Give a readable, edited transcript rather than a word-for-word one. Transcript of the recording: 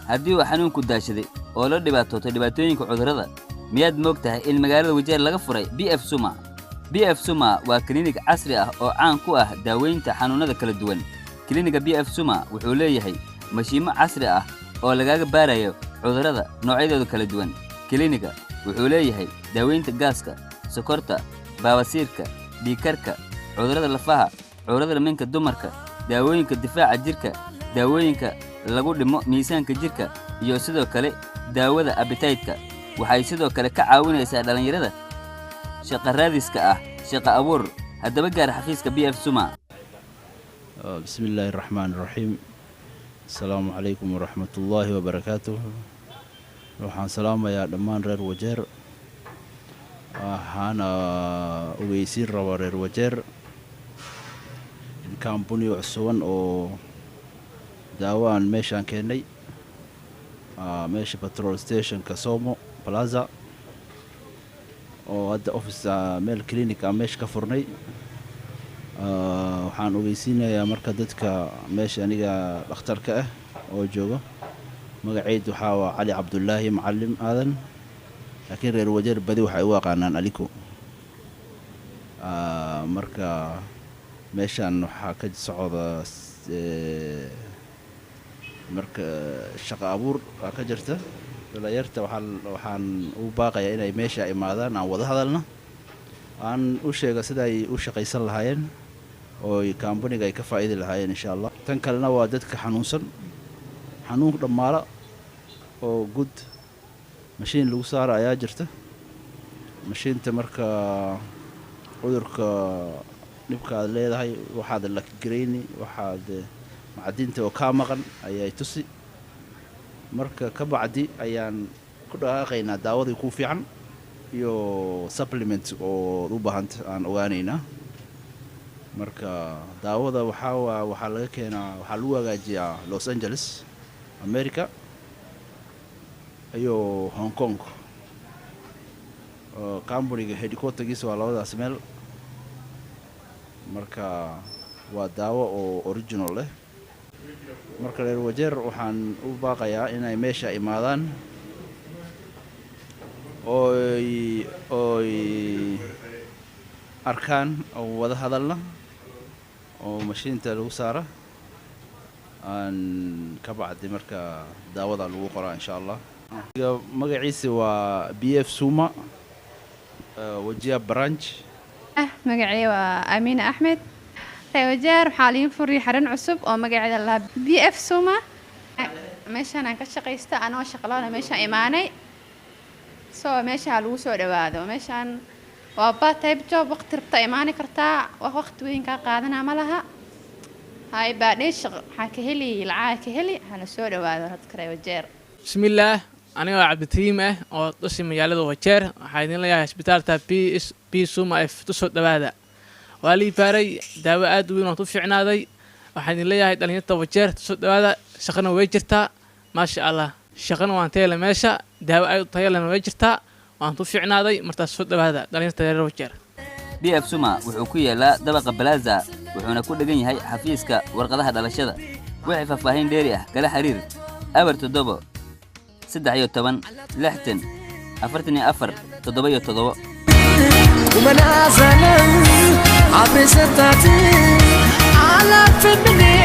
haddii uu xanuunku daashaday oo la dhibaatooto dhibaatooyinka cudurrada miyaad moogtahay in magaalada Wajeer laga furay BF Suma BF Suma waa klinik casri ah oo caan ku ah daaweynta xanuunada kala duwan kliniga BF Suma wuxuu leeyahay mashiimo casri ah oo lagaga baarayo cudurrada noocyadooda kala duwan kliniga wuxuu leeyahay daaweynta gaaska sokorta baawasiirka dhiigkarka cudurrada lafaha cudurrada minka dumarka daawooyinka difaaca jirka daawooyinka lagu dhimo miisaanka jirka iyo sidoo kale daawada appetite-ka waxay sidoo kale ka caawinaysaa dhalinyarada shaqo raadiska ah shaqo abuur haddaba gaar xafiiska BF Suma bismillahir rahmanir rahim assalaamu calaykum waraxmatullaahi wabarakaatuh waxaan salaamayaa dhammaan reer Wajeer waxaan ogeysiin rabaa reer Wajeer in company cusub oo daawaan meeshaan keenay meesha petrol station Kasomo Plaza oo hadda office meel clinic meesha ka furnay waxaan ogeysiinayaa marka dadka meesha aniga dhakhtarka ah oo jooga magaceedu waxa waa Cali Cabdullaahi Macallim Aadan laakiin reer Wajeer badi waxay u yaqaanaan Aliko marka meeshaan waxa ka socda marka shaqo abuur ka jirta dhalinyarta waxaan u baaqayaa inay meesha imaadaan aan wada hadalna aan u sheega sida ay u shaqaysan lahaayeen oo company-ga ay ka faa'iidi lahaayeen insha Allah tan kalena waa dadka xanuunsan xanuun dhamaala oo good machine lagu saaro ayaa jirta mashiinta marka cudurka dhibka leedahay waxaad la greyni waxaad macdinta oo ka maqan ayay tusi marka ka bacdi ayaan ku dhaqaaqaynaa daawadii ku fiican iyo supplement oo u baahan aan ogaanayna marka daawada waxa laga keenaa waxa lagu hagaajiyaa Los Angeles America iyo Hong Kong company-ga headquarters waa labadaas meel marka waa daawo oo original leh marka reer Wajeer waxaan u baaqayaa inay meesha imaadaan oo arkaan oo wada hadalna oo mashiinta lagu saara aan ka bacdi marka daawada lagu qoraa insha Allah magaciisa waa BF Suma Wajeer branch magacayga waa Amina Ahmed Wajeer xaaliin furi xaran cusub oo magaceeda la BF Suma meeshaan aan ka shaqeysto anoo shaqaalaha meeshaan imaanay soo meesha lagu soo dhawaado meeshaan waa part-time job waqti rabta imaani kartaa waqti weyn ka qaadanaa ma laha hay baadhish waxa ka heli lacag ka heli hana soo dhawaado dadka reer Wajeer bismillaah aniga Cabditiim ah oo dhashay magaalada Wajeer waxaan idin leeyahay isbitaalka BF Suma ay soo dhawaada wali baaray daawo aad u weyn oo fiicnaaday waxaan idin leeyahay dhalinyarada Wajeer soo dhawaada shaqana way jirtaa ma sha Allah shaqana waan teelay meesha daawo aad tayo leh way jirtaa waan fiicnaaday marta soo dhawaada dhalinyarada reer Wajeer BF Suma wuxuu ku yaalaa dabaqa Plaza wuxuuna ku dhagan yahay xafiiska warqadaha dhalashada wixii faahfaahin dheeri ah kala xiriir abartodobo 13 60 44 77 ومن أزلا عبر ستاتي على فمني